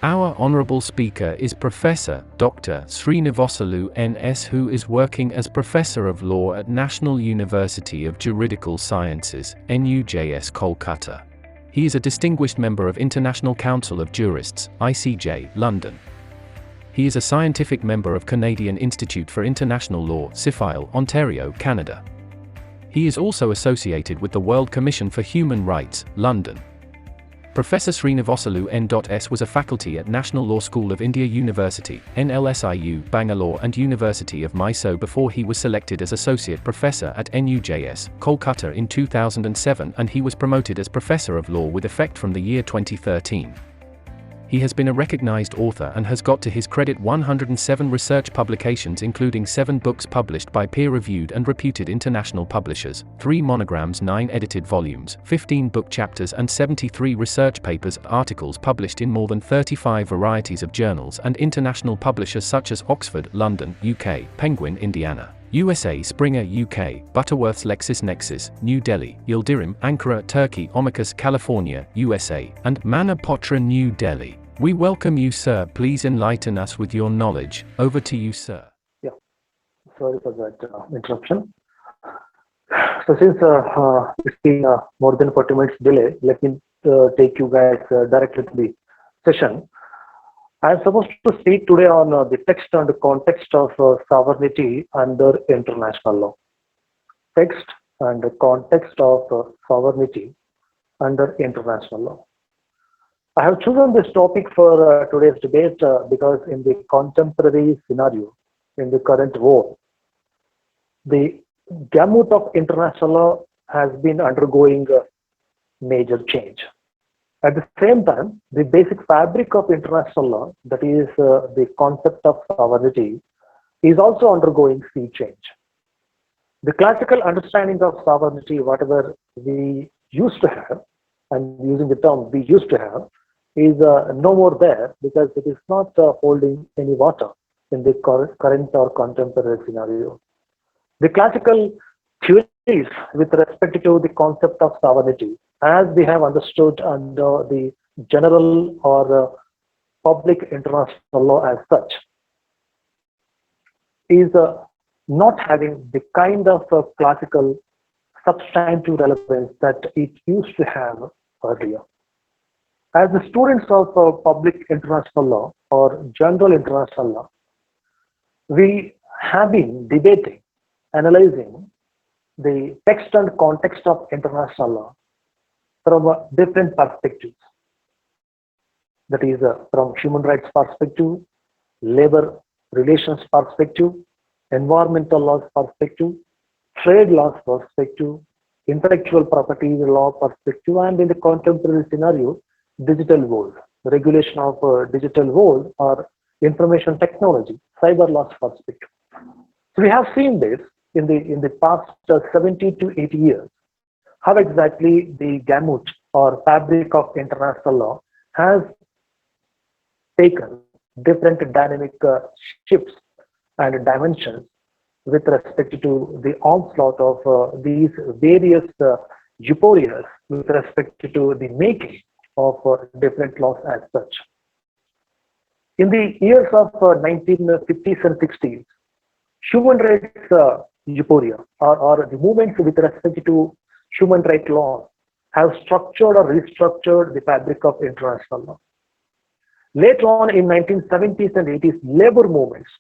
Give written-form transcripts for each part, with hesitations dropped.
Our honorable speaker is Professor Dr. Srinivasalu N.S., who is working as Professor of Law at National University of Juridical Sciences, NUJS, Kolkata. He is a distinguished member of International Council of Jurists, ICJ, London. He is a scientific member of Canadian Institute for International Law, CIFILE, Ontario, Canada. He is also associated with the World Commission for Human Rights, London. Professor Srinivasalu N.S. was a faculty at National Law School of India University, NLSIU, Bangalore and University of Mysore before he was selected as Associate Professor at NUJS, Kolkata in 2007, and he was promoted as Professor of Law with effect from the year 2013. He has been a recognized author and has got to his credit 107 research publications, including 7 books published by peer-reviewed and reputed international publishers, 3 monograms, 9 edited volumes, 15 book chapters and 73 research papers, articles published in more than 35 varieties of journals and international publishers such as Oxford, London, UK, Penguin, Indiana, USA, Springer, UK, Butterworth's LexisNexis, New Delhi, Yildirim, Ankara, Turkey, Omicus, California, USA, and Manapotra, New Delhi. We welcome you, sir. Please enlighten us with your knowledge. Over to you, sir. Yeah, sorry for that interruption. So since it's been more than 40 minutes delay, let me take you guys directly to the session. I am supposed to speak today on the text and context of sovereignty under international law. Text and context of sovereignty under international law. I have chosen this topic for today's debate because in the contemporary scenario, in the current war, the gamut of international law has been undergoing major change. At the same time, the basic fabric of international law, that is the concept of sovereignty, is also undergoing sea change. The classical understanding of sovereignty, whatever we used to have, and using the term we used to have, is no more there because it is not holding any water in the current or contemporary scenario. The classical theories with respect to the concept of sovereignty, as we have understood under the general or public international law as such, is not having the kind of classical substantive relevance that it used to have earlier. As the students of public international law or general international law, we have been debating, analyzing the text and context of international law from different perspectives. That is from human rights perspective, labor relations perspective, environmental laws perspective, trade laws perspective, intellectual property law perspective, and in the contemporary scenario, digital world, regulation of digital world or information technology, cyber laws perspective. So we have seen this in the past 70 to 80 years, how exactly the gamut or fabric of international law has taken different dynamic shifts and dimensions with respect to the onslaught of these various euporias with respect to the making of different laws as such. In the years of 1950s and 60s, human rights euphoria or the movements with respect to human rights laws have structured or restructured the fabric of international law. Later on in 1970s and 80s, labor movements,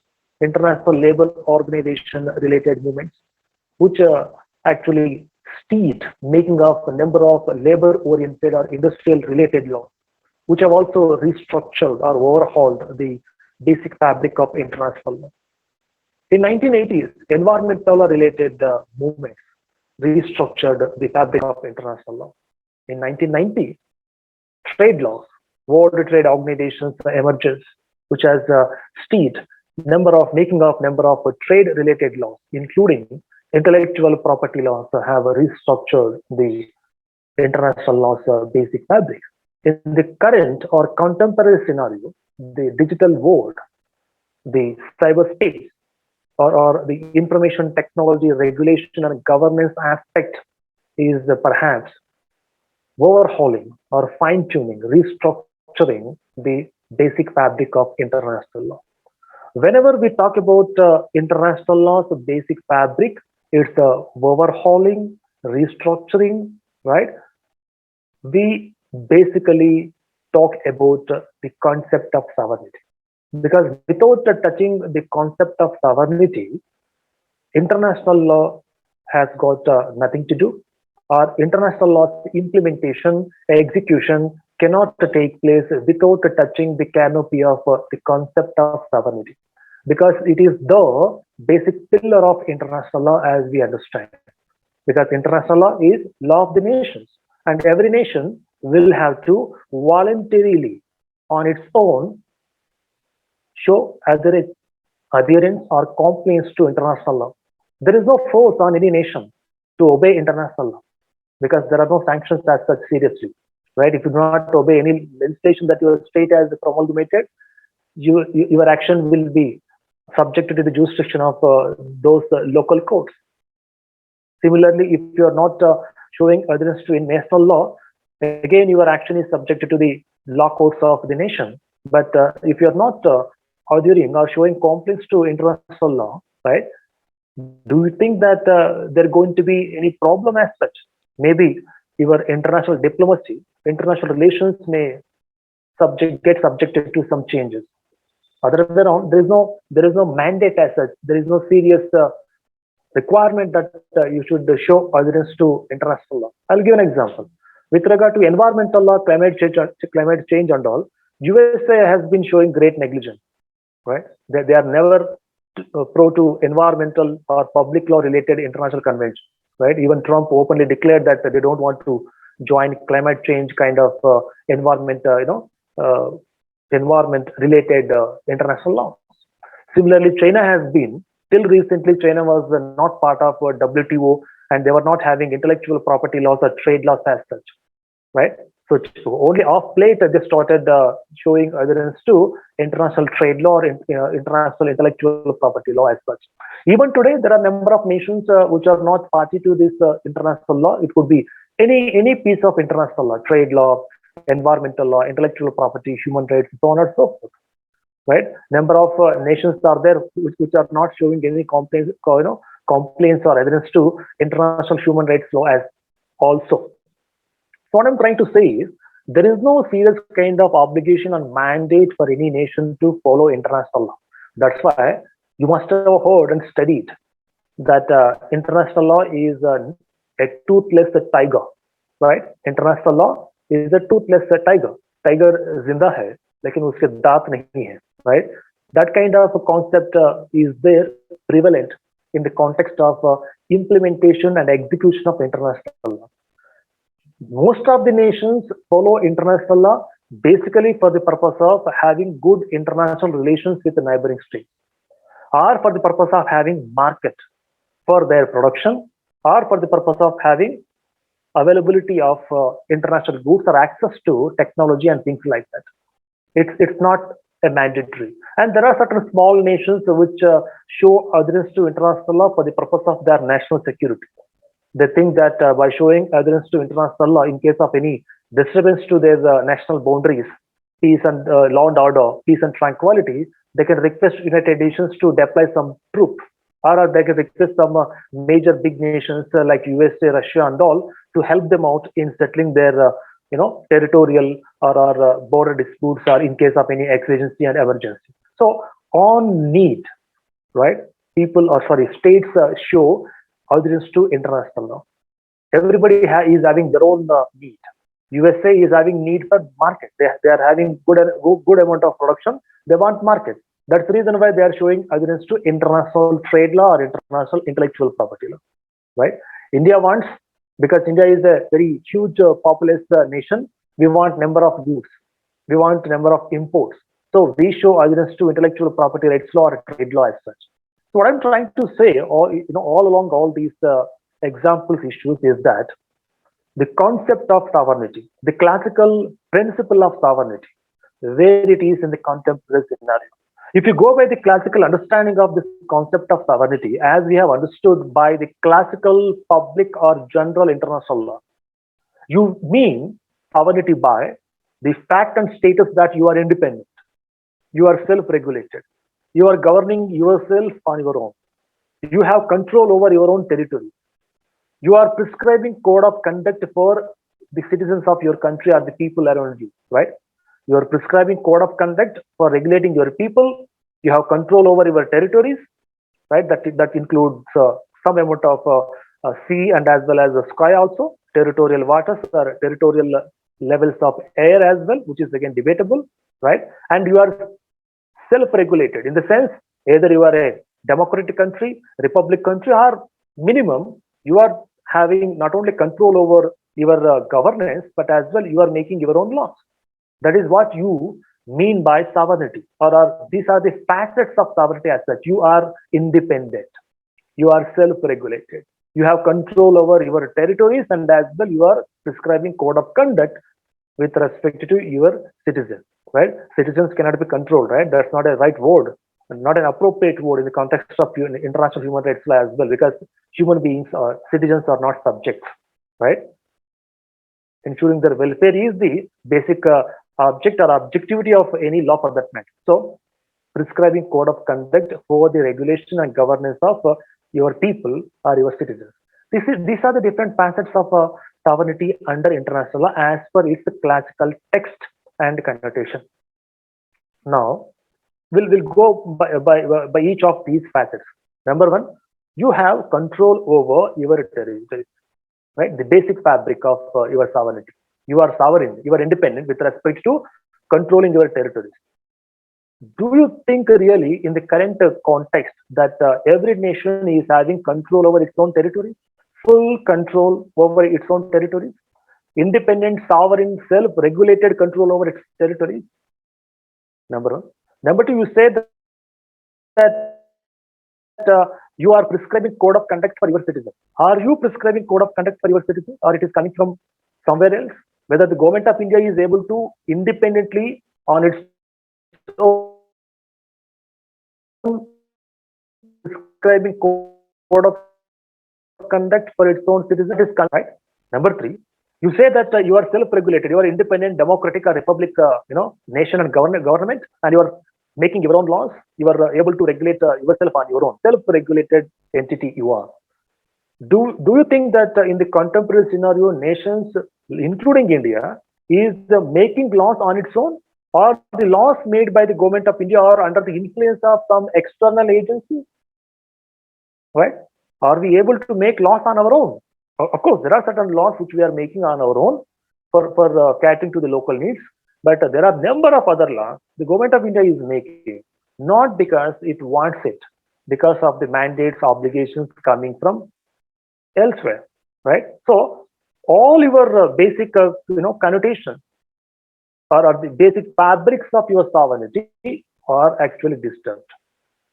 international labor organization related movements, which actually steed making of a number of labor oriented or industrial related laws, which have also restructured or overhauled the basic fabric of international law. In 1980s, environmental related movements restructured the fabric of international law. In 1990s, trade laws, World Trade Organizations emerges, which has steed number of trade related laws, including intellectual property laws, have restructured the international law's basic fabric. In the current or contemporary scenario, the digital world, the cyberspace, or the information technology regulation and governance aspect is perhaps overhauling or fine-tuning, restructuring the basic fabric of international law. Whenever we talk about international law, so basic fabric, it's overhauling, restructuring, right? We basically talk about the concept of sovereignty. Because without touching the concept of sovereignty, international law has got nothing to do, or international law's implementation, execution cannot take place without touching the canopy of the concept of sovereignty, because it is the basic pillar of international law as we understand. Because international law is law of the nations, and every nation will have to voluntarily, on its own, show adherence or compliance to international law. There is no force on any nation to obey international law, because there are no sanctions as such seriously, right? If you do not obey any legislation that your state has promulgated, your action will be subjected to the jurisdiction of those local courts. Similarly, if you are not showing adherence to national law, again your action is subjected to the law courts of the nation. But if you are not adhering or showing compliance to international law, right? Do you think that there going to be any problem as such? Maybe your international diplomacy, international relations may get subjected to some changes. Other way around, there is no mandate as such. There is no serious requirement that you should show adherence to international law. I'll give an example. With regard to environmental law, climate change and all, USA has been showing great negligence, right? They are never pro to environmental or public law related international conventions, right? Even Trump openly declared that they don't want to join climate change kind of environment related international laws. Similarly, China has been, till recently, China was not part of WTO, and they were not having intellectual property laws or trade laws as such, right? So only off late they started showing adherence to international trade law or international intellectual property law as such. Even today, there are a number of nations which are not party to this international law. It could be any piece of international law, trade law, environmental law, intellectual property, human rights, so on and so forth. Right? Number of nations are there which are not showing any complaints or adherence to international human rights law as also. So what I'm trying to say is there is no serious kind of obligation or mandate for any nation to follow international law. That's why you must have heard and studied that international law is a toothless tiger, right? International law is a toothless tiger. Tiger जिंदा है लेकिन उसके दांत नहीं है, right? That kind of a concept is there prevalent in the context of implementation and execution of international law. Most of the nations follow international law basically for the purpose of having good international relations with the neighboring states, or for the purpose of having market for their production, or for the purpose of having availability of international goods or access to technology and things like that. It's not a mandatory. And there are certain small nations which show adherence to international law for the purpose of their national security. They think that by showing adherence to international law in case of any disturbance to their national boundaries, peace and law and order, peace and tranquility, they can request United Nations to deploy some troops, or they can request some major big nations like USA, Russia, and all to help them out in settling their territorial or border disputes, or in case of any exigency and emergency. So on need, right? States show adherence to international law. Everybody is having their own need. USA is having need for market. They are having good amount of production. They want market. That's the reason why they are showing adherence to international trade law or international intellectual property law, right? India wants, because India is a very huge populous nation, we want number of goods, we want number of imports. So we show adherence to intellectual property rights law or trade law as such. So what I'm trying to say, all along all these examples issues, is that the concept of sovereignty, the classical principle of sovereignty, where it is in the contemporary scenario. If you go by the classical understanding of this concept of sovereignty, as we have understood by the classical public or general international law, you mean sovereignty by the fact and status that you are independent, You are self-regulated. You are governing yourself on your own. You have control over your own territory. You are prescribing code of conduct for the citizens of your country or the people around you, right? You are prescribing code of conduct for regulating your people. You have control over your territories, right? That includes some amount of sea and as well as the sky also, territorial waters or territorial levels of air as well, which is again debatable, right? And you are self-regulated in the sense either you are a democratic country, republic country, or minimum you are having not only control over your governance, but as well you are making your own laws. That is what you mean by sovereignty, or these are the facets of sovereignty as such. You are independent, you are self-regulated, you have control over your territories, and as well you are prescribing code of conduct with respect to your citizens, right? Citizens cannot be controlled, right? That's not a right word, not an appropriate word in the context of international human rights law as well, because human beings or citizens are not subjects, right? Ensuring their welfare is the basic object or objectivity of any law for that matter. So, prescribing code of conduct for the regulation and governance of your people or your citizens. These are the different facets of sovereignty under international law as per its classical text and connotation. Now, we'll go by each of these facets. Number one, you have control over your territory, right? The basic fabric of your sovereignty. You are sovereign, you are independent with respect to controlling your territories. Do you think really in the current context that every nation is having control over its own territory? Full control over its own territories? Independent, sovereign, self-regulated control over its territories? Number one. Number two, you say that you are prescribing code of conduct for your citizens. Are you prescribing code of conduct for your citizens, or it is coming from somewhere else? Whether the government of India is able to independently on its own prescribing code of conduct for its own citizens is right. Number three, you say that you are self-regulated, you are independent, democratic, or republic, nation and government, and you are making your own laws. You are able to regulate yourself on your own. Self-regulated entity you are. Do you think that in the contemporary scenario, nations, including India, is making laws on its own, or the laws made by the government of India are under the influence of some external agency? Right? Are we able to make laws on our own? Of course, there are certain laws which we are making on our own for catering to the local needs, but there are number of other laws the government of India is making, not because it wants it, because of the mandates, obligations coming from elsewhere, right? So all your basic, connotations or the basic fabrics of your sovereignty are actually disturbed,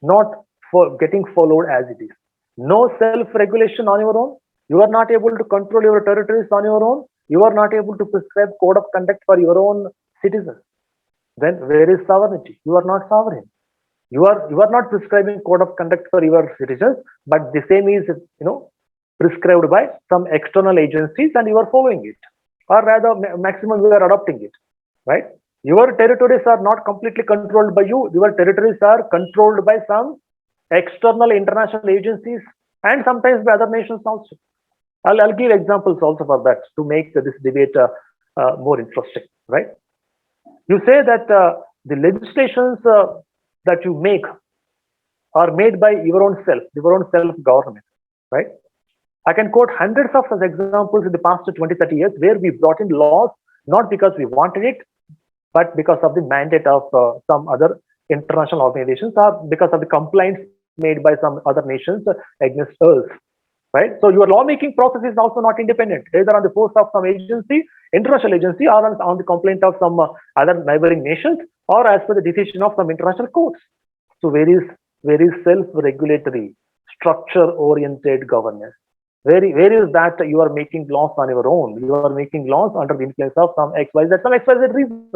not for getting followed as it is. No self-regulation on your own. You are not able to control your territories on your own. You are not able to prescribe code of conduct for your own citizens. Then where is sovereignty? You are not sovereign. You are not prescribing code of conduct for your citizens, but the same is prescribed by some external agencies, and you are following it, or rather maximum you are adopting it, right? Your territories are not completely controlled by you. Your territories are controlled by some external international agencies and sometimes by other nations also. I'll give examples also for that to make this debate more interesting, right? You say that the legislations that you make are made by your own self-government, right? I can quote hundreds of such examples in the past 20, 30 years where we brought in laws not because we wanted it, but because of the mandate of some other international organizations, or because of the complaints made by some other nations against us, right? So your lawmaking process is also not independent, either on the force of some agency, international agency, or on the complaint of some other neighboring nations, or as per the decision of some international courts. So where is self-regulatory, structure-oriented governance? Where is that you are making laws on your own? You are making laws under the influence of some XYZ reasons.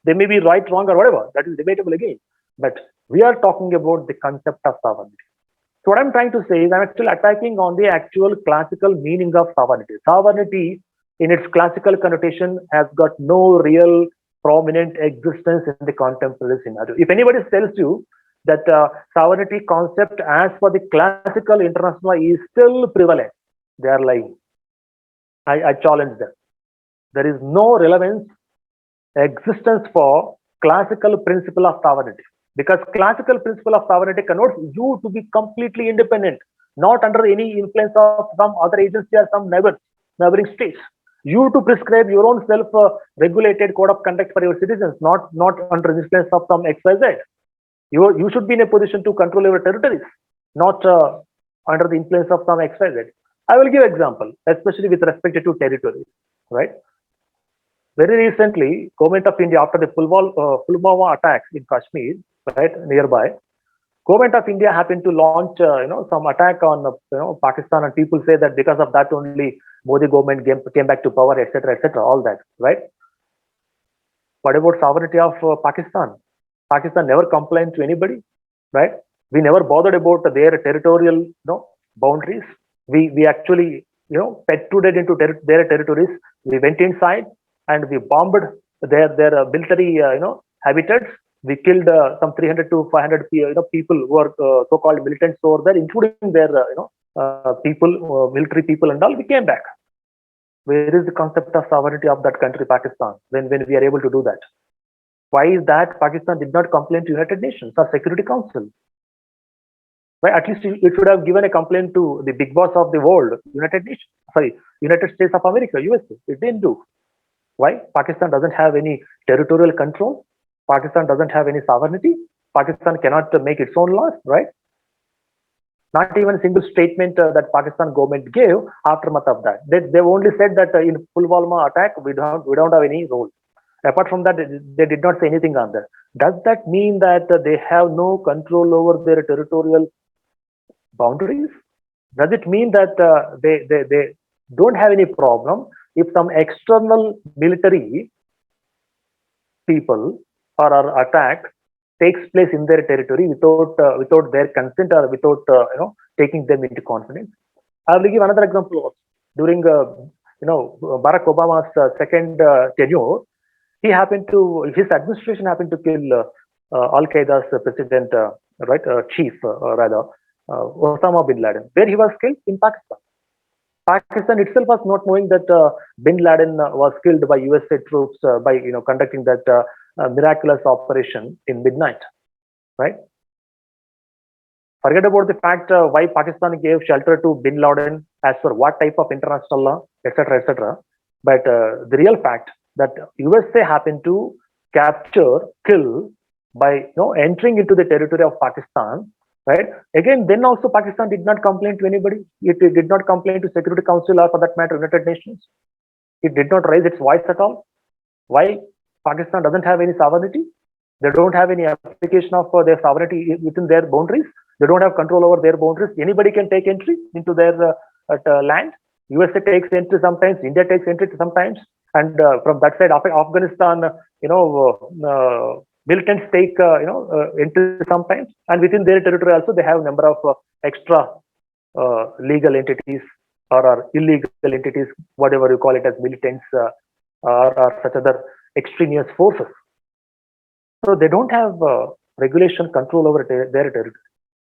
They may be right, wrong, or whatever. That is debatable again. But we are talking about the concept of sovereignty. So what I'm trying to say is I'm actually attacking on the actual classical meaning of sovereignty. Sovereignty in its classical connotation has got no real prominent existence in the contemporary scenario. If anybody tells you that sovereignty concept as per the classical international law is still prevalent, they are lying. I challenge them. There is no relevance existence for classical principle of sovereignty, because classical principle of sovereignty connotes you to be completely independent, not under any influence of some other agency or some neighboring states. You to prescribe your own self regulated code of conduct for your citizens, not under influence of some XYZ. You should be in a position to control your territories, not under the influence of some XYZ. I will give example, especially with respect to territories, right? Very recently, government of India, after the Pulwama attacks in Kashmir, right, nearby, government of India happened to launch, some attack on, Pakistan, and people say that because of that only Modi government came back to power, etc., all that, right? What about sovereignty of Pakistan? Pakistan never complained to anybody, right? We never bothered about their territorial, boundaries. We actually, penetrated into their territories. We went inside and we bombed their military, habitats. We killed some 300 to 500 people who are so-called militants over there, including their, people, military people and all. We came back. Where is the concept of sovereignty of that country, Pakistan, when we are able to do that? Why is that Pakistan did not complain to United Nations or Security Council? Why at least it should have given a complaint to the big boss of the world, United States of America, USA. It didn't do. Why? Pakistan doesn't have any territorial control. Pakistan doesn't have any sovereignty. Pakistan cannot make its own laws, right? Not even a single statement that Pakistan government gave aftermath of that. They only said that in Pulwama attack, we don't have any role. Apart from that, they did not say anything on that. Does that mean that they have no control over their territorial boundaries? Does it mean that they don't have any problem if some external military people or attack takes place in their territory without their consent or without taking them into confidence? I will give another example. During Barack Obama's second tenure, his administration happened to kill Al Qaeda's president, chief rather, Osama bin Laden. Where he was killed? In Pakistan. Pakistan itself was not knowing that bin Laden was killed by USA troops by conducting that miraculous operation in midnight, right? Forget about the fact why Pakistan gave shelter to bin Laden as per what type of international law, etc. But the real fact that USA happened to capture, kill by entering into the territory of Pakistan, right? Again, then also Pakistan did not complain to anybody. It did not complain to Security Council or for that matter United Nations. It did not raise its voice at all. Why? Pakistan doesn't have any sovereignty. They don't have any application of their sovereignty within their boundaries. They don't have control over their boundaries. Anybody can take entry into their land. USA takes entry sometimes. India takes entry sometimes. And from that side, Afghanistan, militants take entry sometimes. And within their territory also, they have a number of extra legal entities or illegal entities, whatever you call it, as militants or such other extraneous forces. So they don't have regulation control over their territory.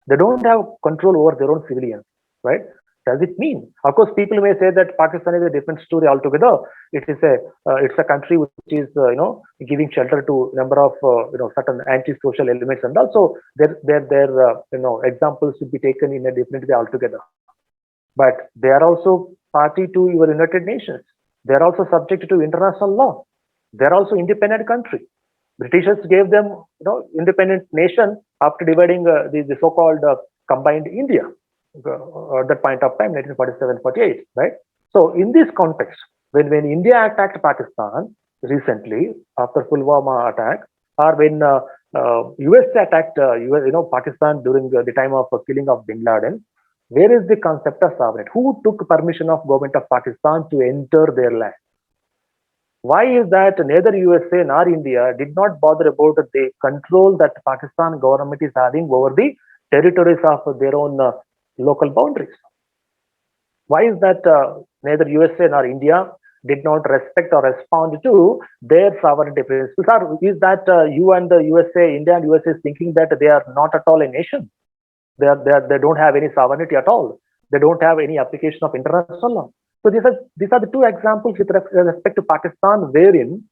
They don't have control over their own civilians, right? Does it mean? Of course, people may say that Pakistan is a different story altogether. It's a country which is giving shelter to a number of certain anti-social elements, and also their examples should be taken in a different way altogether. But they are also party to your United Nations. They are also subject to international law. They are also independent country. Britishers gave them independent nation after dividing the so-called combined India at that point of time, 1947-48, right? So in this context, when India attacked Pakistan recently after Pulwama attack, or when USA attacked Pakistan during the time of killing of bin Laden, where is the concept of sovereignty? Who took permission of government of Pakistan to enter their land? Why is that neither USA nor India did not bother about the control that Pakistan government is having over the territories of their own local boundaries? Why is that neither USA nor India did not respect or respond to their sovereignty principles? Or is that you and the USA, India and USA is thinking that they are not at all a nation? They don't have any sovereignty at all. They don't have any application of international law. So these are the two examples with respect to Pakistan, wherein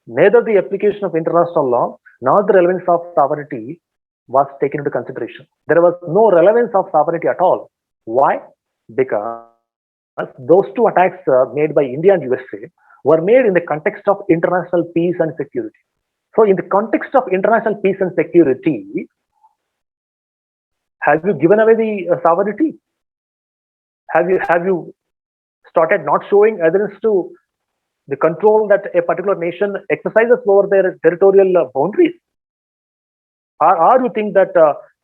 neither the application of international law nor the relevance of sovereignty was taken into consideration. There was no relevance of sovereignty at all. Why? Because those two attacks made by India and USA were made in the context of international peace and security. So in the context of international peace and security, have you given away the sovereignty? Have you started not showing adherence to the control that a particular nation exercises over their territorial boundaries? Or you think that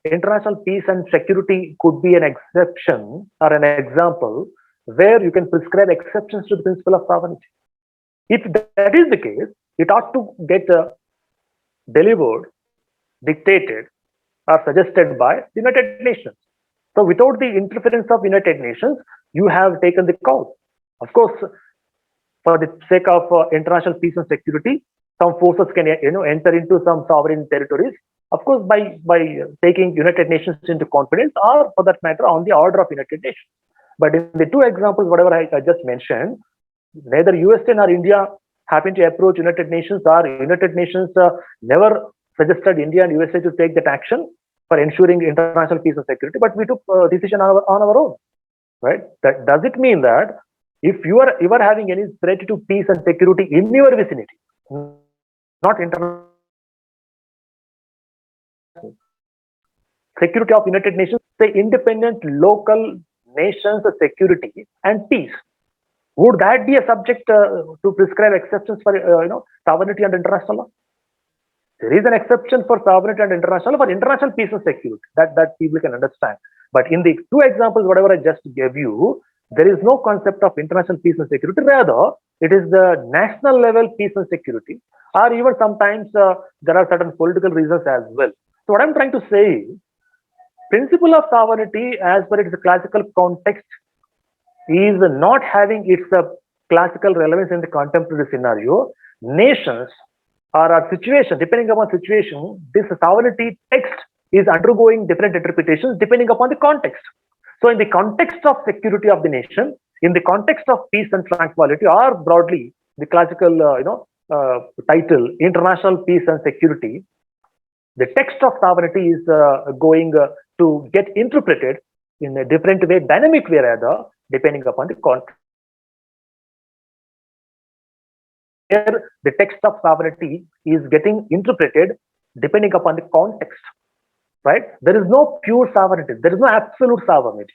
international peace and security could be an exception or an example where you can prescribe exceptions to the principle of sovereignty? If that is the case, it ought to get delivered, dictated, or suggested by the United Nations. So without the interference of United Nations, you have taken the call. Of course, for the sake of international peace and security, some forces can enter into some sovereign territories. Of course, by taking United Nations into confidence, or for that matter, on the order of United Nations. But in the two examples, whatever I just mentioned, neither USA nor India happened to approach United Nations, or United Nations never suggested India and USA to take that action for ensuring international peace and security. But we took a decision on our own, right? That does it mean that if you are having any threat to peace and security in your vicinity, not international security of United Nations, say independent local nations security and peace, would that be a subject to prescribe exceptions for sovereignty and international law? There is an exception for sovereignty and international law for international peace and security. That people can understand. But in the two examples, whatever I just gave you, there is no concept of international peace and security. Rather, it is the national level peace and security, or even sometimes there are certain political reasons as well. So what I'm trying to say is, principle of sovereignty as per its classical context is not having its classical relevance in the contemporary scenario. Nations or a situation, depending upon situation, this sovereignty text is undergoing different interpretations depending upon the context. So in the context of security of the nation, in the context of peace and tranquility, or broadly the classical title, international peace and security, the text of sovereignty is going to get interpreted in a different way, dynamic way rather, depending upon the context. Here, the text of sovereignty is getting interpreted depending upon the context, right? There is no pure sovereignty. There is no absolute sovereignty.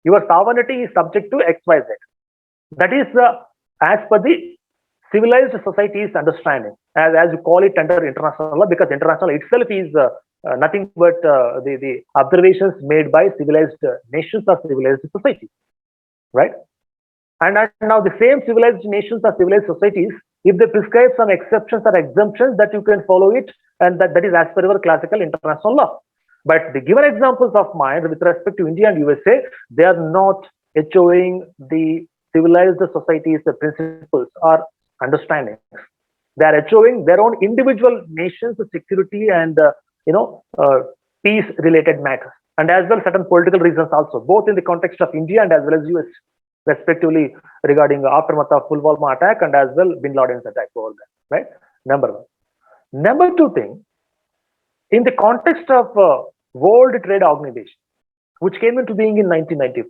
Your sovereignty is subject to XYZ. That is as per the civilized society's understanding, as you call it under international law, because international itself is nothing but the observations made by civilized nations or civilized societies, right? And now the same civilized nations or civilized societies, if they prescribe some exceptions or exemptions, that you can follow it, and that is as per your classical international law. But the given examples of mine with respect to India and USA, they are not echoing the civilized societies' principles or understandings. They are echoing their own individual nations' security and peace-related matters, and as well certain political reasons also, both in the context of India and as well as US, respectively, regarding aftermath of Pulwama attack and as well Bin Laden's attack over there, right? Number one. Number two thing, in the context of World Trade Organization, which came into being in 1995,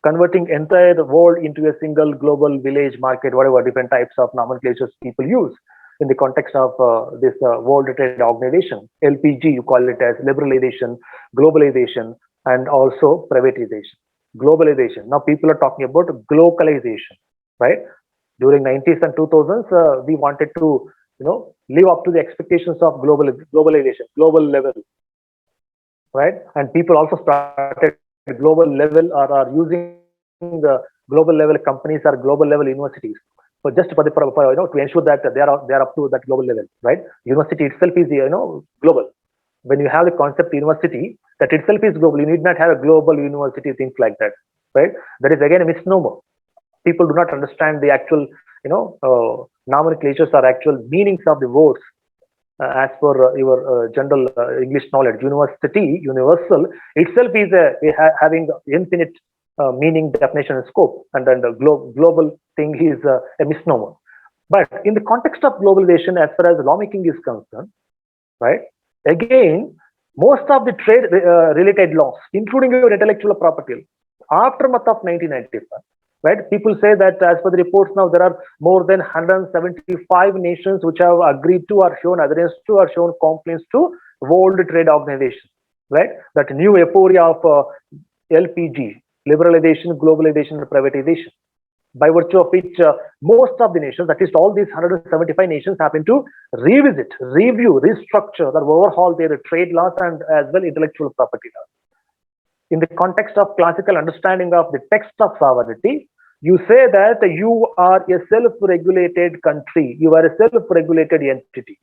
converting entire world into a single global village market, whatever different types of nomenclatures people use in the context of this World Trade Organization, LPG, you call it as liberalization, globalization, and also privatization. Globalization. Now people are talking about globalization, right? During 90s and 2000s, we wanted to, live up to the expectations of globalization, global level, right? And people also started global level or are using the global level companies or global level universities. So just for to ensure that they are up to that global level, right? University itself is global. When you have the concept university, that itself is global. You need not have a global university, things like that, right? That is again a misnomer. People do not understand the actual, nomenclatures or actual meanings of the words. As per your general English knowledge, university, universal itself is having infinite meaning, definition, and scope, and then the global thing is a misnomer. But in the context of globalization, as far as lawmaking is concerned, right? Again, most of the trade related laws, including your intellectual property, aftermath of 1995, right? People say that as per the reports now, there are more than 175 nations which have agreed to or shown adherence to or shown compliance to World Trade Organization, right? That new euphoria of LPG, liberalization, globalization, and privatization, by virtue of which most of the nations, at least all these 175 nations, happen to revisit, review, restructure, or overhaul their trade laws and as well intellectual property laws. In the context of classical understanding of the text of sovereignty, you say that you are a self-regulated country, you are a self-regulated entity.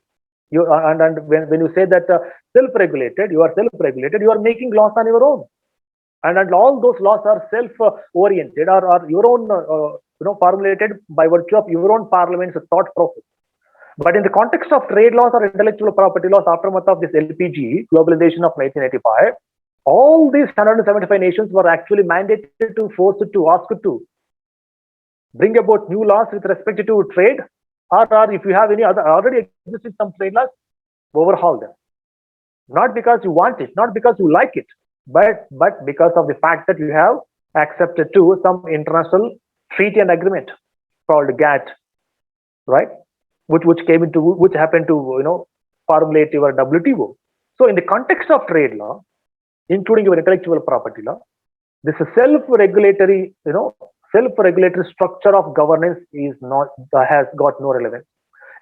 And when you say that self-regulated, you are making laws on your own. And all those laws are self-oriented or your own, formulated by virtue of your own parliament's thought process. But in the context of trade laws or intellectual property laws, aftermath of this LPG, globalization of 1985, all these 175 nations were actually mandated to, forced to, asked to bring about new laws with respect to trade, or if you have any other already existing some trade laws, overhaul them. Not because you want it, not because you like it, but because of the fact that you have accepted to some international treaty and agreement called GATT, right? Which happened to formulate your WTO. So in the context of trade law, including your intellectual property law, this self-regulatory structure of governance has got no relevance.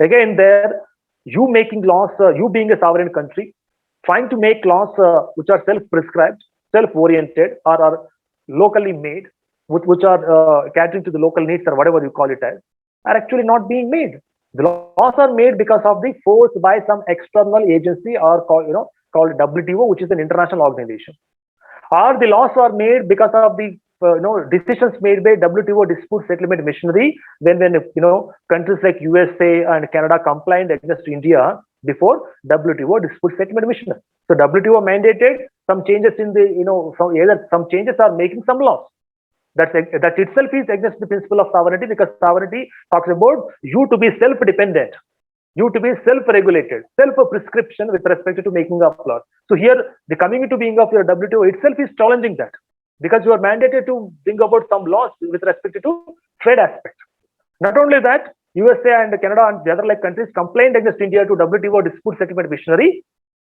Again, there, you making laws, you being a sovereign country, trying to make laws which are self-prescribed, self-oriented, or are locally made, which are catering to the local needs or whatever you call it as, are actually not being made. The laws are made because of the force by some external agency or called WTO, which is an international organization. Or the laws are made because of the decisions made by WTO dispute settlement machinery when countries like USA and Canada complied against India before WTO dispute settlement machinery. So WTO mandated some changes in the some changes are making some laws. That itself is against the principle of sovereignty, because sovereignty talks about you to be self-dependent, you to be self-regulated, self-prescription with respect to making of laws. So here, the coming into being of your WTO itself is challenging that, because you are mandated to bring about some laws with respect to trade aspect. Not only that, USA and Canada and the other like countries complained against India to WTO dispute settlement machinery,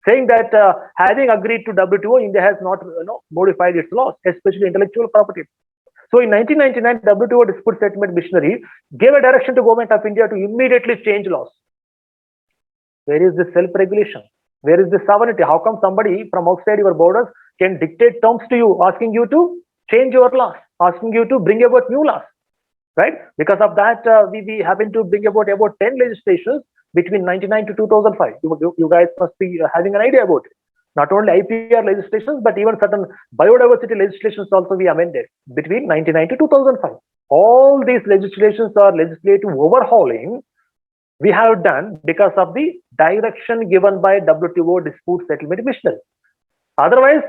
saying that having agreed to WTO, India has not modified its laws, especially intellectual property. So in 1999, WTO dispute settlement machinery gave a direction to government of India to immediately change laws. Where is the self-regulation? Where is the sovereignty? How come somebody from outside your borders can dictate terms to you, asking you to change your laws, asking you to bring about new laws, right? Because of that, we happen to bring about 10 legislations between 1999 to 2005. You guys must be having an idea about it. Not only IPR legislations, but even certain biodiversity legislations also we amended between 1999 to 2005. All these legislations or legislative overhauling we have done because of the direction given by WTO dispute settlement machinery. Otherwise,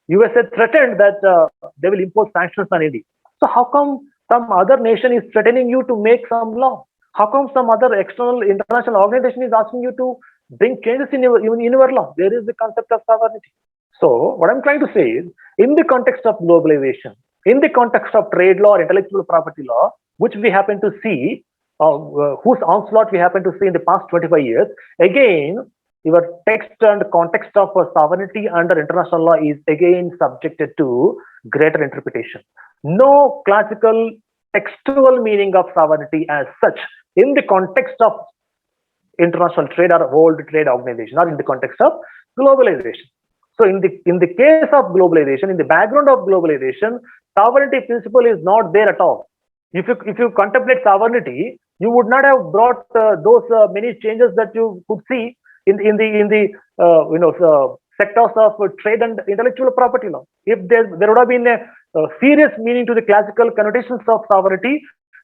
USA threatened that they will impose sanctions on India. So how come some other nation is threatening you to make some law? How come some other external international organization is asking you to bring changes in your law? Where is the concept of sovereignty? So what I'm trying to say is, in the context of globalization, in the context of trade law or intellectual property law, which we happen to see, whose onslaught we happen to see in the past 25 years, again, your text and context of sovereignty under international law is again subjected to greater interpretation. No classical textual meaning of sovereignty as such in the context of international trade or World Trade Organization, or in the context of globalization. So in the case of globalization, in the background of globalization, sovereignty principle is not there at all. If you contemplate sovereignty, you would not have brought those many changes that you could see in the sectors of trade and intellectual property law. If there would have been a serious meaning to the classical connotations of sovereignty,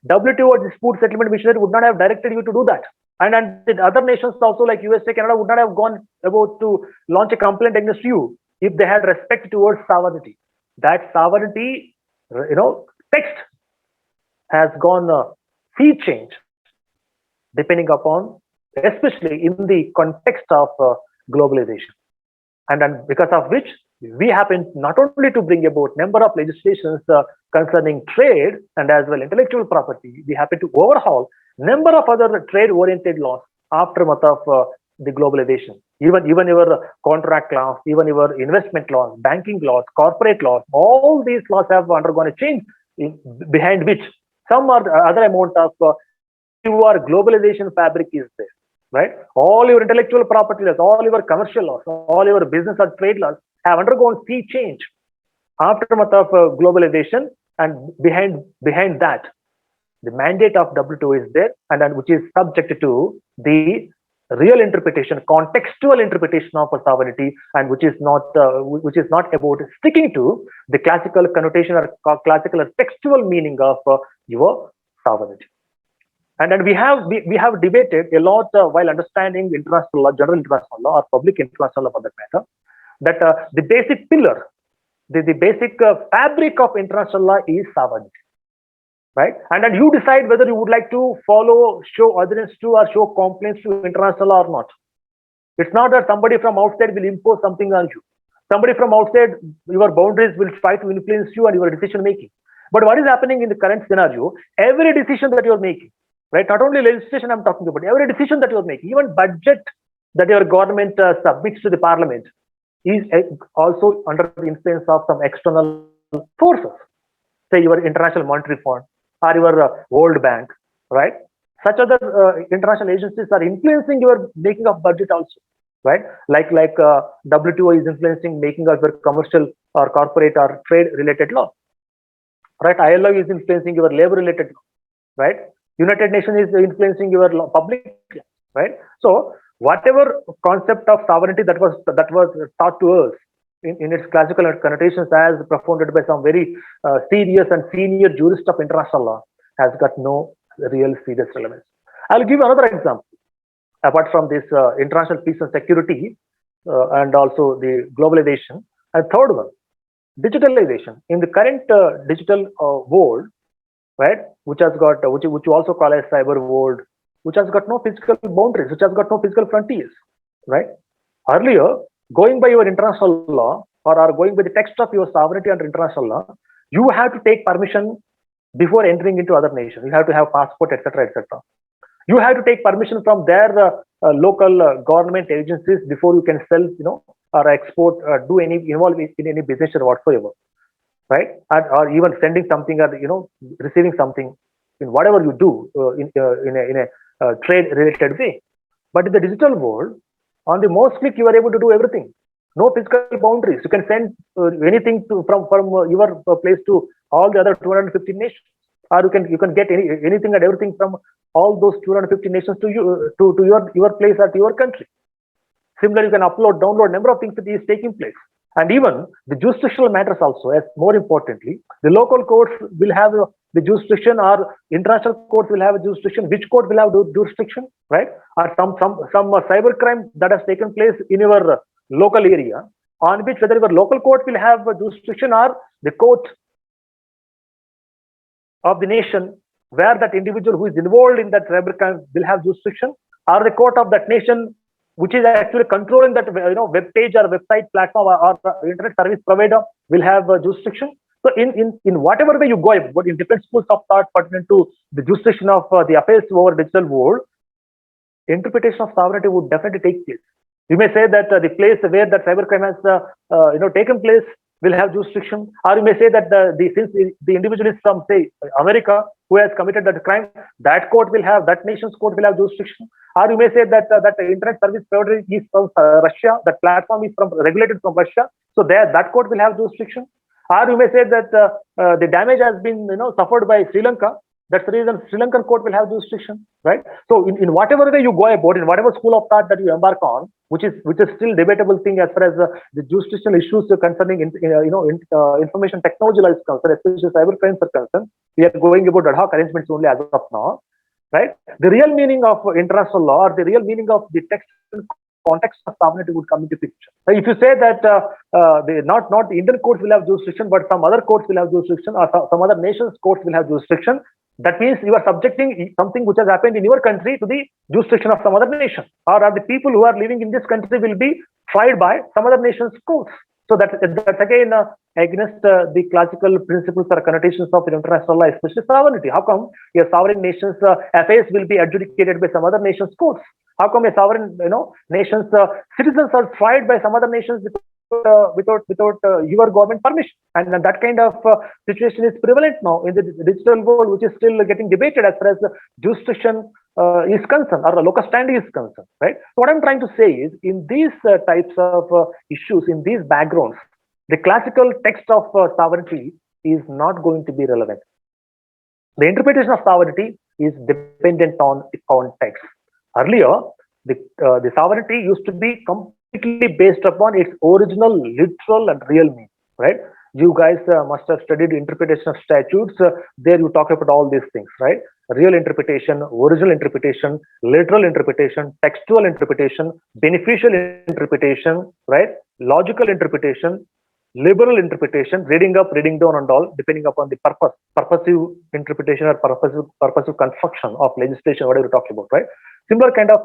WTO or dispute settlement mission would not have directed you to do that. And the other nations also like USA, Canada would not have gone about to launch a complaint against you if they had respect towards sovereignty. That sovereignty, text has gone sea change depending upon, especially in the context of globalization. And because of which we happen not only to bring about number of legislations concerning trade and as well intellectual property, we happen to overhaul number of other trade-oriented laws aftermath of the globalization. Even your contract laws, even your investment laws, banking laws, corporate laws, all these laws have undergone a change behind which some or other amount of your globalization fabric is there. Right? All your intellectual property laws, all your commercial laws, all your business or trade laws have undergone sea change aftermath of globalization, and behind that, the mandate of WTO is there, and then which is subject to the real interpretation, contextual interpretation of sovereignty, and which is not about sticking to the classical connotation or classical or textual meaning of your sovereignty. And then we have debated a lot while understanding international law, general international law, or public international law for that matter, that the basic pillar, the basic fabric of international law is sovereignty, right? And then you decide whether you would like to follow, show adherence to, or show compliance to international law or not. It's not that somebody from outside will impose something on you. Somebody from outside, your boundaries will try to influence you and your decision making. But what is happening in the current scenario, every decision that you're making, right? Not only legislation I'm talking about, every decision that you're making, even budget that your government submits to the parliament is also under the influence of some external forces, say your International Monetary Fund or your World Bank, right? Such other international agencies are influencing your making of budget also, right? Like WTO is influencing making of your commercial or corporate or trade related law, right? ILO is influencing your labor related law, right? United Nations is influencing your public, right? So whatever concept of sovereignty that was taught to us in its classical connotations as propounded by some very serious and senior jurists of international law has got no real serious relevance. I'll give another example apart from this international peace and security and also the globalization. And third one, digitalization. In the current digital world, right, which has got which you also call as cyber world, which has got no physical boundaries, which has got no physical frontiers, right? Earlier, going by your international law or going by the text of your sovereignty under international law, you have to take permission before entering into other nations. You have to have passport, etc., etc. You have to take permission from their local government agencies before you can sell, or export, involve in any business or whatsoever, right? Or even sending something or receiving something in whatever you do in a trade related way. But in the digital world, on the most click you are able to do everything. No physical boundaries. You can send anything from your place to all the other 250 nations, or you can get anything and everything from all those 250 nations to you to your place or to your country. Similarly, you can upload, download, number of things that is taking place. And even the jurisdictional matters also, as more importantly, the local courts will have the jurisdiction, or international courts will have a jurisdiction. Which court will have jurisdiction, right? Or some cyber crime that has taken place in your local area, on which whether your local court will have a jurisdiction or the court of the nation where that individual who is involved in that cyber crime will have jurisdiction, or the court of that nation which is actually controlling that web page or website platform or internet service provider will have jurisdiction. So in whatever way you go, but in different schools of thought pertinent to the jurisdiction of the affairs over digital world, interpretation of sovereignty would definitely take place. You may say that the place where that cybercrime has taken place will have jurisdiction, or you may say that since the individual is from, say, America, who has committed that crime, that nation's court will have jurisdiction. Or you may say that that internet service provider is from Russia, that platform is regulated from Russia, so that court will have jurisdiction. Or you may say that the damage has been suffered by Sri Lanka, That's the reason Sri Lankan court will have jurisdiction, right? So in whatever way you go about, in whatever school of thought that you embark on, which is still debatable thing as far as the jurisdictional issues concerning information technology is concerned, especially cyber crimes are concerned, we are going about ad hoc arrangements only as of now, right? The real meaning of international law, or the real meaning of the text and context of sovereignty would come into picture. If you say that not the Indian courts will have jurisdiction, but some other courts will have jurisdiction, or some other nations' courts will have jurisdiction, that means you are subjecting something which has happened in your country to the jurisdiction of some other nation, or the people who are living in this country will be tried by some other nation's courts. So that's again against the classical principles or connotations of international law, especially sovereignty. How come a sovereign nation's affairs will be adjudicated by some other nation's courts? How come a sovereign nation's citizens are tried by some other nations without your government permission? And that kind of situation is prevalent now in the digital world, which is still getting debated as far as the jurisdiction is concerned, or the locus standi is concerned, right? So what I'm trying to say is, in these types of issues, in these backgrounds, the classical text of sovereignty is not going to be relevant. The interpretation of sovereignty is dependent on the context. Earlier, the sovereignty used to be completely based upon its original, literal, and real meaning, right? You guys must have studied interpretation of statutes. There you talk about all these things, right? Real interpretation, original interpretation, literal interpretation, textual interpretation, beneficial interpretation, right? Logical interpretation, liberal interpretation, reading up, reading down, and all, depending upon the purposive interpretation or purposive construction of legislation, whatever you talk about, right? Similar kind of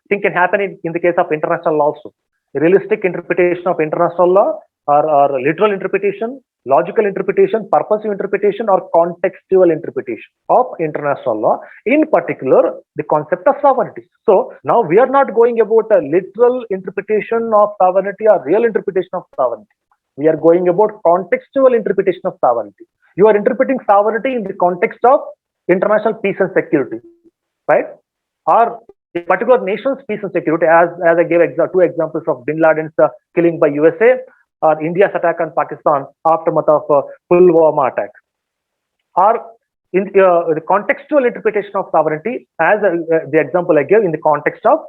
thing can happen in the case of international law also. Realistic interpretation of international law, or literal interpretation, logical interpretation, purposive interpretation, or contextual interpretation of international law, in particular the concept of sovereignty. So now we are not going about a literal interpretation of sovereignty or real interpretation of sovereignty. We are going about contextual interpretation of sovereignty. You are interpreting sovereignty in the context of international peace and security, right? Or a particular nation's peace and security, as I gave two examples of Bin Laden's killing by USA, or India's attack on Pakistan, aftermath of Pulwama attack. Or in the contextual interpretation of sovereignty, as the example I gave in the context of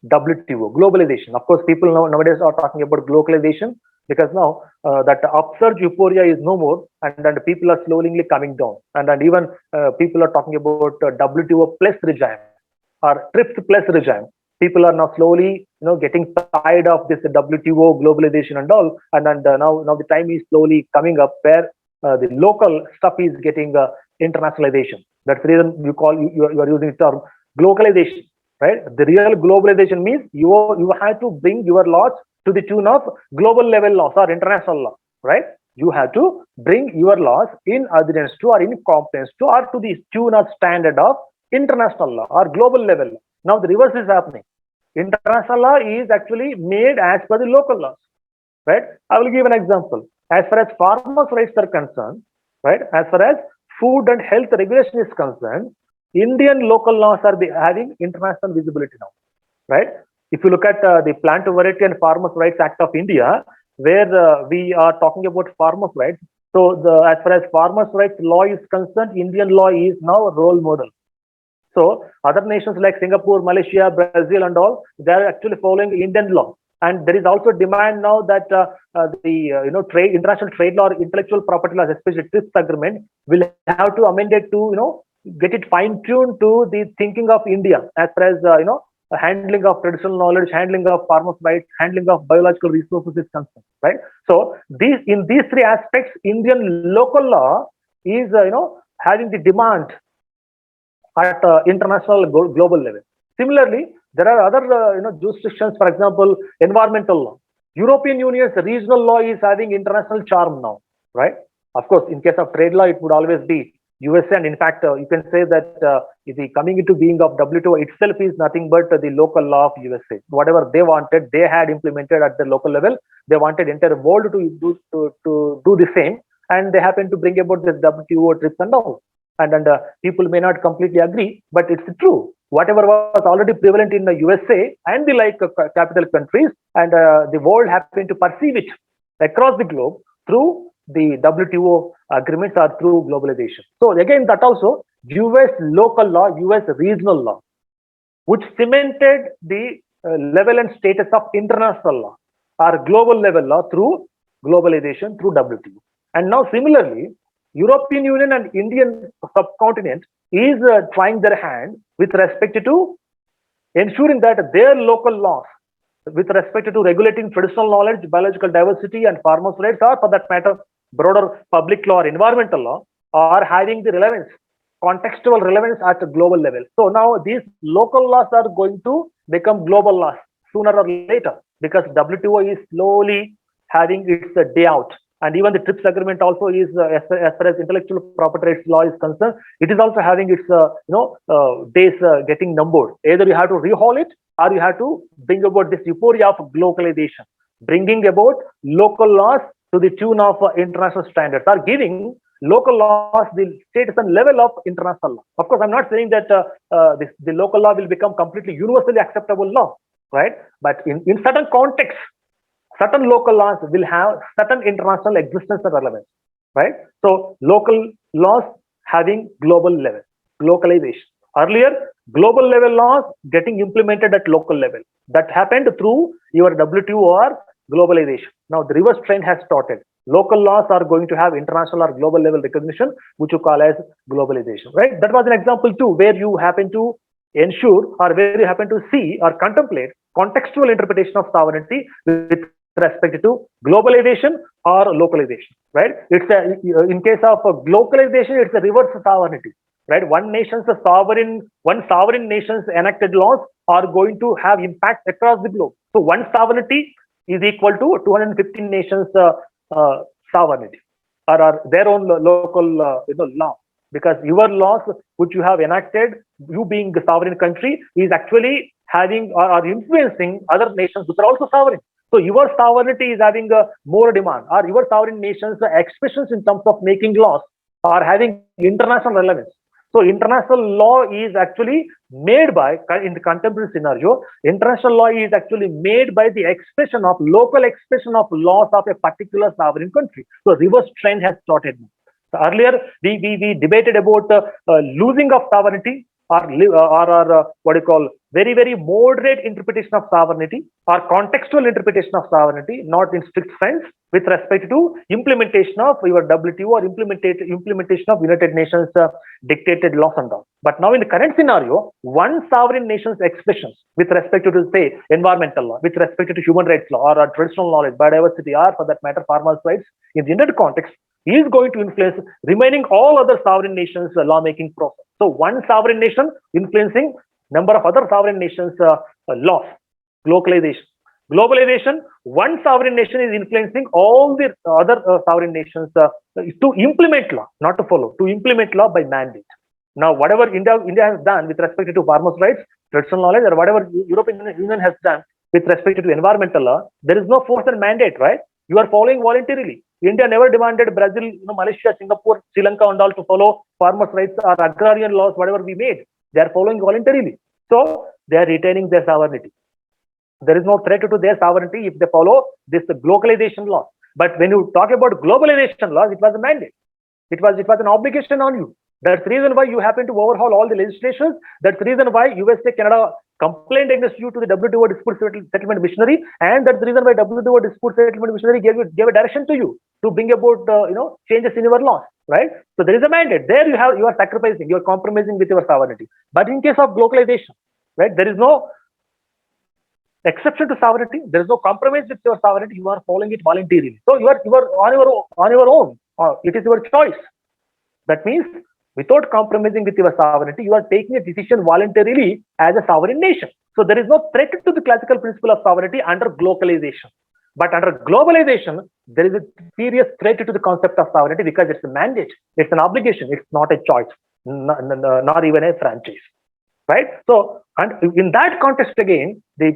WTO, globalization. Of course, people nowadays are talking about globalization, because now that upsurge euphoria is no more, and people are slowly coming down, and even people are talking about WTO plus regime or TRIPS plus regime. People are now slowly getting tired of this WTO globalization and all, and now the time is slowly coming up where the local stuff is getting internationalization. That's the reason you are using the term globalization, right? The real globalization means you have to bring your laws to the tune of global level laws or international law, right? You have to bring your laws in adherence to, or in compliance to, or to the tune or standard of international law or global level law. Now the reverse is happening. International law is actually made as per the local laws, right? I will give an example. As far as farmers' rights are concerned, right? As far as food and health regulation is concerned, Indian local laws are having international visibility now, right? If you look at the Plant Variety and Farmers' Rights Act of India, where we are talking about farmers' rights. So as far as farmers' rights law is concerned, Indian law is now a role model. So other nations like Singapore, Malaysia, Brazil, and all, they are actually following Indian law. And there is also demand now that international trade law, intellectual property laws, especially TRIPS agreement, will have to amend it to get it fine-tuned to the thinking of India as far as handling of traditional knowledge, handling of farmers' rights, handling of biological resources is concerned, right? So in these three aspects, Indian local law is having the demand at international global level. Similarly, there are other jurisdictions, for example, environmental law. European Union's regional law is having international charm now, right? Of course, in case of trade law, it would always be USA, and in fact, you can say that the coming into being of WTO itself is nothing but the local law of USA. Whatever they wanted, they had implemented at the local level. They wanted entire world to do the same, and they happened to bring about this WTO TRIPS and all. And people may not completely agree, but it's true. Whatever was already prevalent in the USA and the like capital countries, and the world happened to perceive it across the globe through the WTO agreements or through globalization. So again, that also US local law, US regional law, which cemented the level and status of international law or global level law through globalization through WTO. And now similarly, European Union and Indian subcontinent is trying their hand with respect to ensuring that their local laws with respect to regulating traditional knowledge, biological diversity, and farmers' rights, or for that matter, broader public law or environmental law, are having the relevance, contextual relevance at a global level. So now these local laws are going to become global laws sooner or later because WTO is slowly having its day out. And even the TRIPS agreement also is, as far as intellectual property rights law is concerned, it is also having its days getting numbered. Either you have to rehaul it or you have to bring about this euphoria of globalization, bringing about local laws to the tune of international standards, or giving local laws the status and level of international law. Of course, I'm not saying that the local law will become completely universally acceptable law, right? But in certain contexts, certain local laws will have certain international existence and relevance, right? So local laws having global level, localization. Earlier, global level laws getting implemented at local level. That happened through your WTO or globalization. Now the reverse trend has started. Local laws are going to have international or global level recognition, which you call as globalization, right? That was an example too, where you happen to ensure or where you happen to see or contemplate contextual interpretation of sovereignty with respect to globalization or localization, right? It's in case of localization, it's a reverse sovereignty, right? One sovereign nation's enacted laws are going to have impact across the globe. So one sovereignty is equal to 215 nations sovereignty or their own local law, because your laws which you have enacted, you being the sovereign country, is actually having or influencing other nations which are also sovereign. So your sovereignty is having more demand, or your sovereign nations expressions in terms of making laws are having international relevance. So international law is actually made by, in the contemporary scenario, international law is actually made by the expression of local expression of laws of a particular sovereign country. So reverse trend has started. So earlier we debated about losing of sovereignty or what you call very moderate interpretation of sovereignty or contextual interpretation of sovereignty, not in strict sense, with respect to implementation of your WTO or implementation of United Nations dictated laws and all. But now in the current scenario, one sovereign nation's expressions with respect to, say, environmental law, with respect to human rights law or traditional knowledge, biodiversity, or for that matter, farmers' rights, in the Indian context, is going to influence remaining all other sovereign nations' lawmaking process. So one sovereign nation influencing number of other sovereign nations' laws. Localization. Globalization, one sovereign nation is influencing all the other sovereign nations to implement law, not to follow, to implement law by mandate. Now, whatever India has done with respect to farmers' rights, traditional knowledge, or whatever European Union has done with respect to environmental law, there is no force and mandate, right? You are following voluntarily. India never demanded Brazil, Malaysia, Singapore, Sri Lanka, and all to follow farmers' rights or agrarian laws, whatever we made. They are following voluntarily. So they are retaining their sovereignty. There is no threat to their sovereignty if they follow this globalization law. But when you talk about globalization laws, it was a mandate. It was an obligation on you. That's the reason why you happen to overhaul all the legislations. That's the reason why USA, Canada complained against you to the WTO Dispute Settlement Missionary, and that's the reason why WTO Dispute Settlement Missionary gave a direction to you to bring about changes in your laws, right? So there is a mandate. There you are sacrificing, you are compromising with your sovereignty. But in case of globalization, right, there is no exception to sovereignty. There is no compromise with your sovereignty. You are following it voluntarily. So you are on your own. It is your choice. That means without compromising with your sovereignty, you are taking a decision voluntarily as a sovereign nation. So there is no threat to the classical principle of sovereignty under globalization. But under globalization, there is a serious threat to the concept of sovereignty because it's a mandate, it's an obligation, it's not a choice, not even a franchise. Right? So, and in that context again, the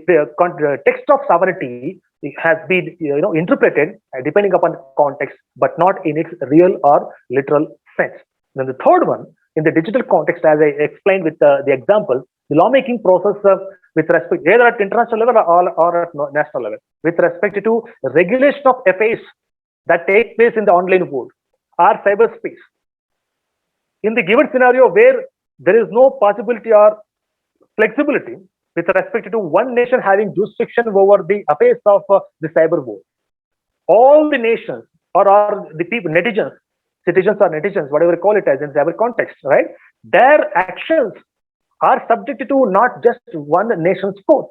text of sovereignty has been interpreted depending upon the context, but not in its real or literal sense. Then the third one, in the digital context, as I explained with the example, the lawmaking process with respect either at international level or at national level, with respect to regulation of affairs that take place in the online world or cyberspace, in the given scenario where there is no possibility or flexibility with respect to one nation having jurisdiction over the affairs of the cyber world, all the nations or the people, netizens, citizens or netizens, whatever you call it as in cyber context, right? Their actions are subject to not just one nation's court,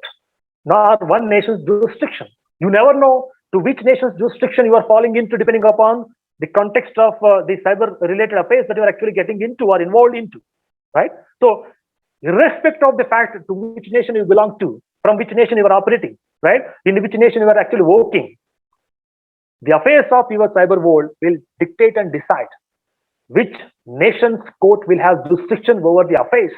nor one nation's jurisdiction. You never know to which nation's jurisdiction you are falling into depending upon the context of the cyber related affairs that you are actually getting into or involved into, right? So, irrespective of the fact to which nation you belong to, from which nation you are operating, right? In which nation you are actually working, the affairs of your cyber world will dictate and decide which nation's court will have jurisdiction over the affairs,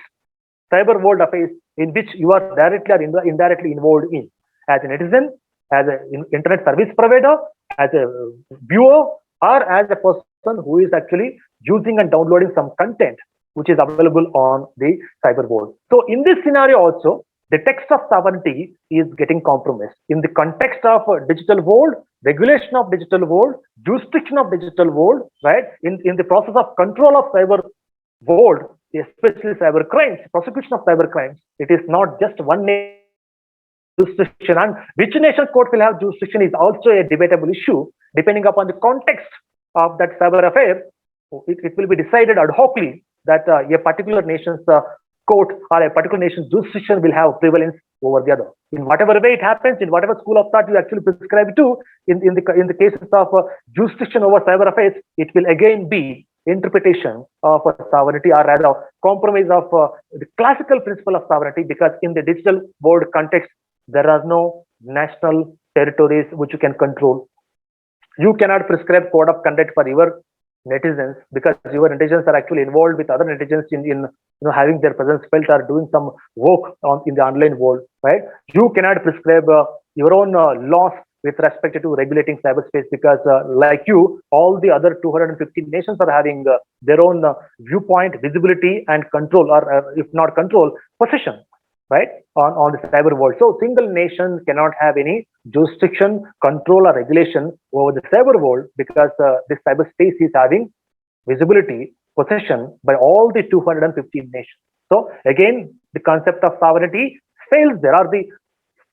cyber world affairs in which you are directly or indirectly involved in, as a netizen, as an internet service provider, as a viewer, or as a person who is actually using and downloading some content which is available on the cyber world. So in this scenario also, the text of sovereignty is getting compromised. In the context of digital world, regulation of digital world, jurisdiction of digital world, right? In the process of control of cyber world, especially cyber crimes, prosecution of cyber crimes, it is not just one nation jurisdiction, and which nation court will have jurisdiction is also a debatable issue depending upon the context of that cyber affair. It will be decided ad hocly that a particular nation's court or a particular nation's jurisdiction will have prevalence over the other. In whatever way it happens, in whatever school of thought you actually prescribe to, in the cases of jurisdiction over cyber affairs, it will again be interpretation of sovereignty, or rather compromise of the classical principle of sovereignty, because in the digital world context, there are no national territories which you can control. You cannot prescribe code of conduct for your netizens, because your netizens are actually involved with other netizens in having their presence felt or doing some work in the online world, right? You cannot prescribe your own laws with respect to regulating cyberspace, because like you, all the other 250 nations are having their own viewpoint, visibility, and control, or if not control, possession, right, on the cyber world. So single nation cannot have any jurisdiction, control, or regulation over the cyber world, because this cyberspace is having visibility, possession by all the 215 nations. So again, the concept of sovereignty fails. There are the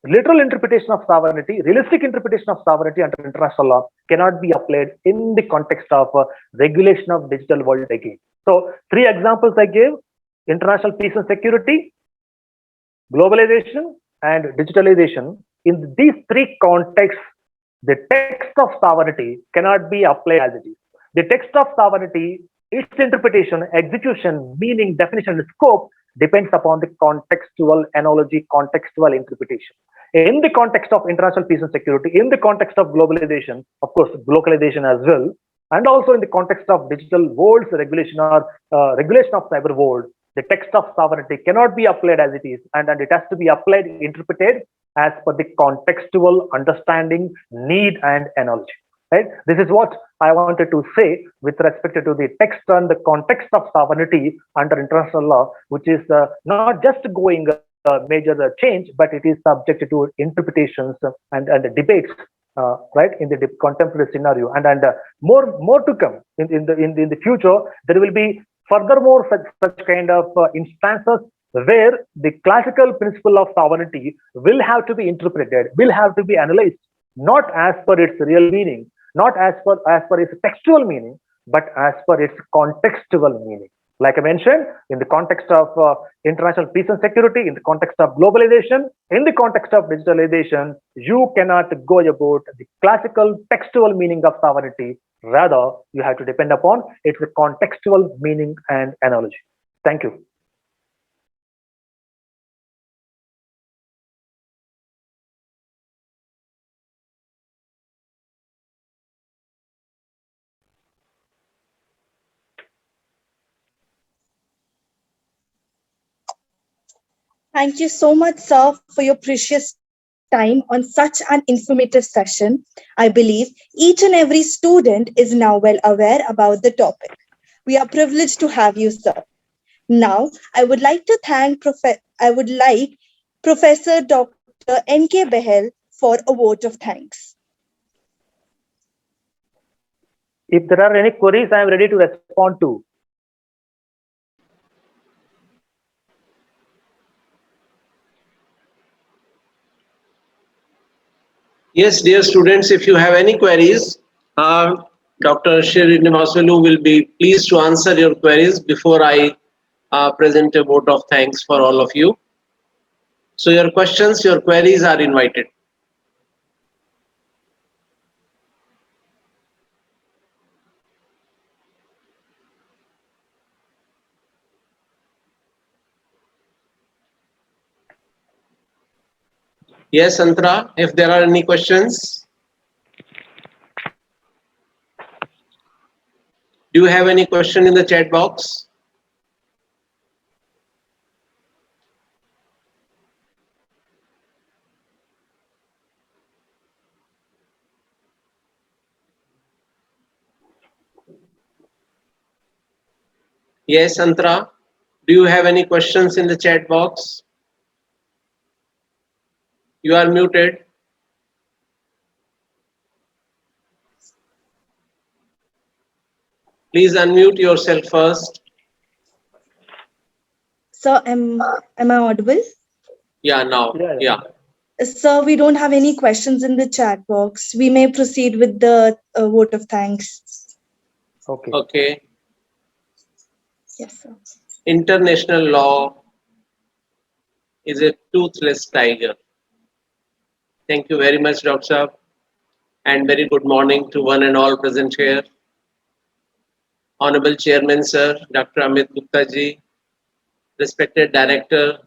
literal interpretation of sovereignty, realistic interpretation of sovereignty under international law cannot be applied in the context of regulation of digital world again. So 3 examples I gave: international peace and security, globalization, and digitalization. In these 3 contexts, the text of sovereignty cannot be applied as it is. The text of sovereignty, its interpretation, execution, meaning, definition, and scope depends upon the contextual analogy, contextual interpretation. In the context of international peace and security, in the context of globalization, of course, localization as well, and also in the context of digital world's regulation or regulation of cyber world, the text of sovereignty cannot be applied as it is, and it has to be applied, interpreted as per the contextual understanding, need, and analogy. Right? This is what I wanted to say with respect to the text and the context of sovereignty under international law, which is not just going major change, but it is subject to interpretations and debates, right, in the contemporary scenario, and more to come in the future. There will be furthermore such kind of instances where the classical principle of sovereignty will have to be interpreted, will have to be analyzed, not as per its real meaning, not as per its textual meaning, but as per its contextual meaning. Like I mentioned, in the context of international peace and security, in the context of globalization, in the context of digitalization, you cannot go about the classical textual meaning of sovereignty. Rather, you have to depend upon its contextual meaning and analogy. Thank you. Thank you so much, sir, for your precious time on such an informative session. I believe each and every student is now well aware about the topic. We are privileged to have you, sir. Now, I would like to thank Professor Dr. N.K. Behel for a vote of thanks. If there are any queries, I am ready to respond to. Yes, dear students, if you have any queries, Dr. Srinivasulu will be pleased to answer your queries before I present a vote of thanks for all of you. So your questions, your queries are invited. Yes, Antra, if there are any questions, do you have any question in the chat box? Yes, Antra, do you have any questions in the chat box? You are muted. Please unmute yourself first. Sir, am I audible? Yeah, now. Yeah. Sir, we don't have any questions in the chat box. We may proceed with the vote of thanks. Okay. Okay. Yes, sir. International law is a toothless tiger. Thank you very much, Dr. Saab, and very good morning to one and all present here. Honorable Chairman, Sir, Dr. Amit Gupta ji, respected Director,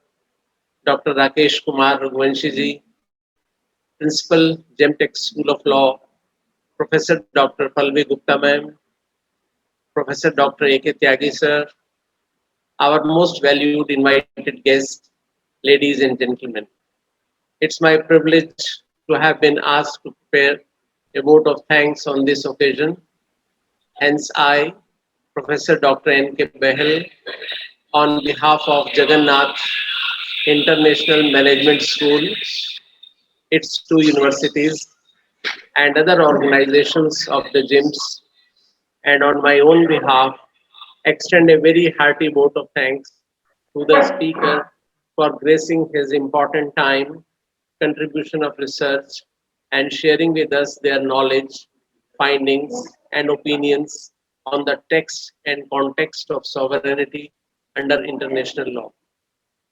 Dr. Rakesh Kumar Raghuvanshi ji, Principal, Gemtech School of Law, Professor Dr. Palvi Gupta ma'am, Professor Dr. A.K. Tyagi sir, our most valued invited guests, ladies and gentlemen. It's my privilege to have been asked to prepare a vote of thanks on this occasion. Hence, I, Professor Dr. N.K. Behel, on behalf of Jagannath International Management School, its two universities, and other organizations of the GIMS, and on my own behalf, extend a very hearty vote of thanks to the speaker for gracing his important time, contribution of research, and sharing with us their knowledge, findings, and opinions on the text and context of sovereignty under international law.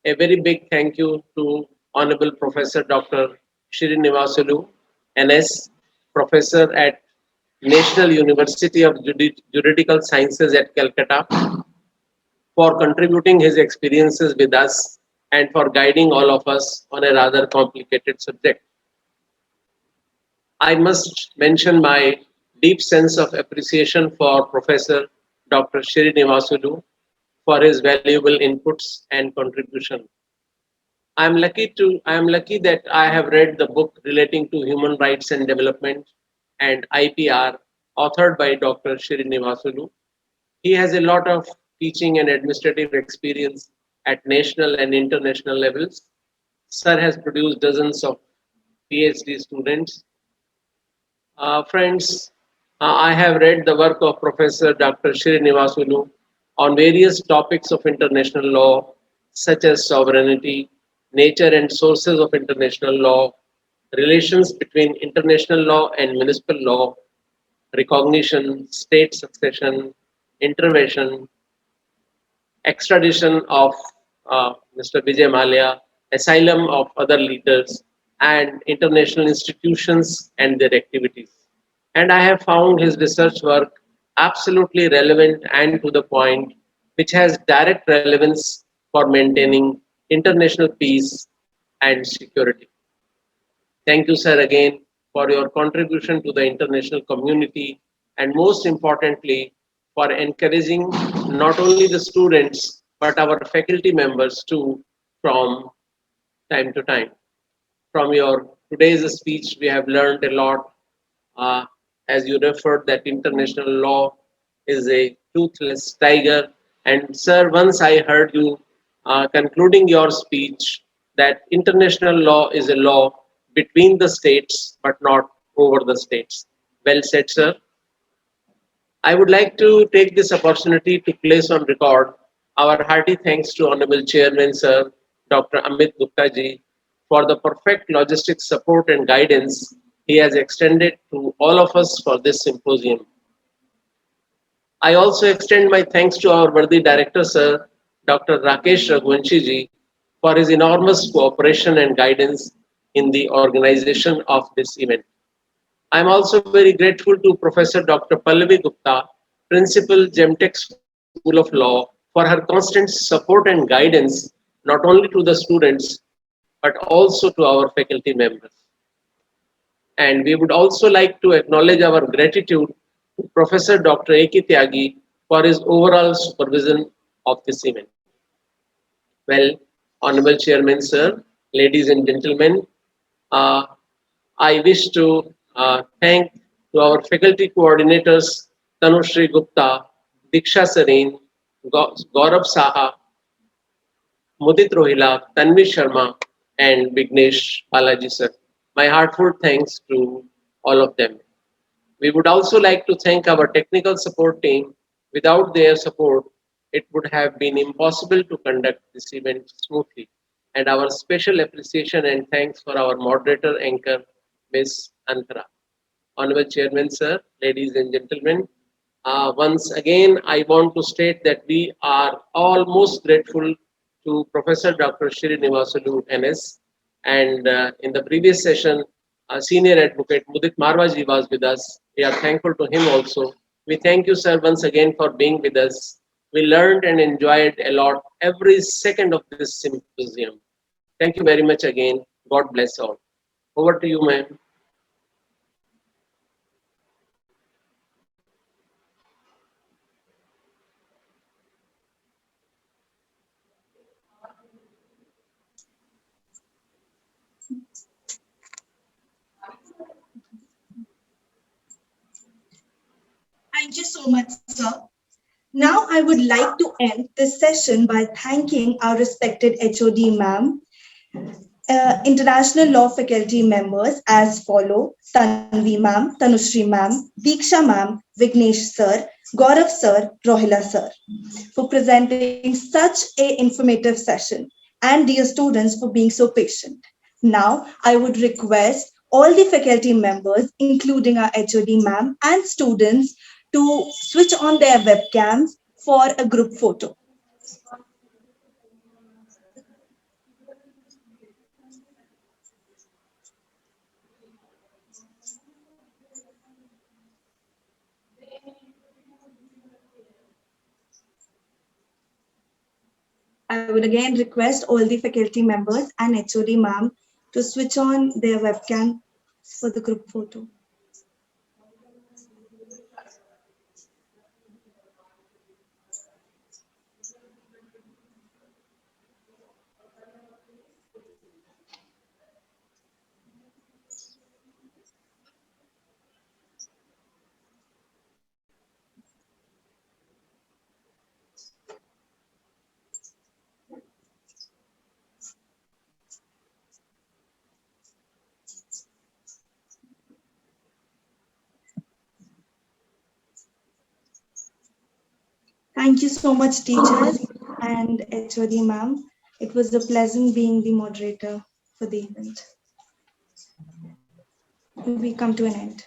A very big thank you to Honorable Professor Dr. Srinivasulu, NS, Professor at National University of Juridical Sciences at Calcutta, for contributing his experiences with us and for guiding all of us on a rather complicated subject. I must mention my deep sense of appreciation for Professor Dr. Srinivasulu for his valuable inputs and contribution. I am lucky that I have read the book relating to human rights and development and IPR authored by Dr. Srinivasulu. He has a lot of teaching and administrative experience at national and international levels. Sir has produced dozens of PhD students. Friends, I have read the work of Professor Dr. Srinivasulu on various topics of international law, such as sovereignty, nature and sources of international law, relations between international law and municipal law, recognition, state succession, intervention, extradition of Mr. Vijay Mallya, asylum of other leaders, and international institutions and their activities. And I have found his research work absolutely relevant and to the point, which has direct relevance for maintaining international peace and security. Thank you, sir, again for your contribution to the international community and most importantly, for encouraging not only the students but our faculty members too from time to time. From your today's speech, we have learned a lot. Uh, as you referred that international law is a toothless tiger. And sir, once I heard you concluding your speech that international law is a law between the states but not over the states. Well said, sir. I would like to take this opportunity to place on record our hearty thanks to Honorable Chairman, Sir Dr. Amit Gupta ji, for the perfect logistics support and guidance he has extended to all of us for this symposium. I also extend my thanks to our worthy director, Sir Dr. Rakesh Raghuvanshi ji, for his enormous cooperation and guidance in the organization of this event. I am also very grateful to Professor Dr. Pallavi Gupta, Principal, GEMTech School of Law, for her constant support and guidance, not only to the students, but also to our faculty members. And we would also like to acknowledge our gratitude to Professor Dr. A.K. Tyagi for his overall supervision of this event. Well, Honorable Chairman, Sir, ladies and gentlemen, uh, I wish to thank to our faculty coordinators, Tanushri Gupta, Diksha Sareen, Gaurav Saha, Mudit Rohila, Tanvi Sharma, and Vignesh Balaji, sir. My heartfelt thanks to all of them. We would also like to thank our technical support team. Without their support, it would have been impossible to conduct this event smoothly. And our special appreciation and thanks for our moderator anchor, Ms. Antara. Honorable Chairman, sir, ladies and gentlemen, once again, I want to state that we are all most grateful to Professor Dr. Srinivasulu NS. And in the previous session, Senior Advocate Mudit Marwaji was with us. We are thankful to him also. We thank you, sir, once again for being with us. We learned and enjoyed a lot every second of this symposium. Thank you very much again. God bless all. Over to you, ma'am. Thank you so much, sir. Now, I would like to end this session by thanking our respected HOD ma'am, international law faculty members as follow: Tanvi ma'am, Tanushri ma'am, Diksha ma'am, Vignesh sir, Gaurav sir, Rohila sir, for presenting such a informative session, and dear students for being so patient. Now, I would request all the faculty members, including our HOD ma'am and students, to switch on their webcams for a group photo. I would again request all the faculty members and HOD ma'am to switch on their webcam for the group photo. Thank you so much, teachers and HOD ma'am. It was a pleasant being the moderator for the event. We come to an end.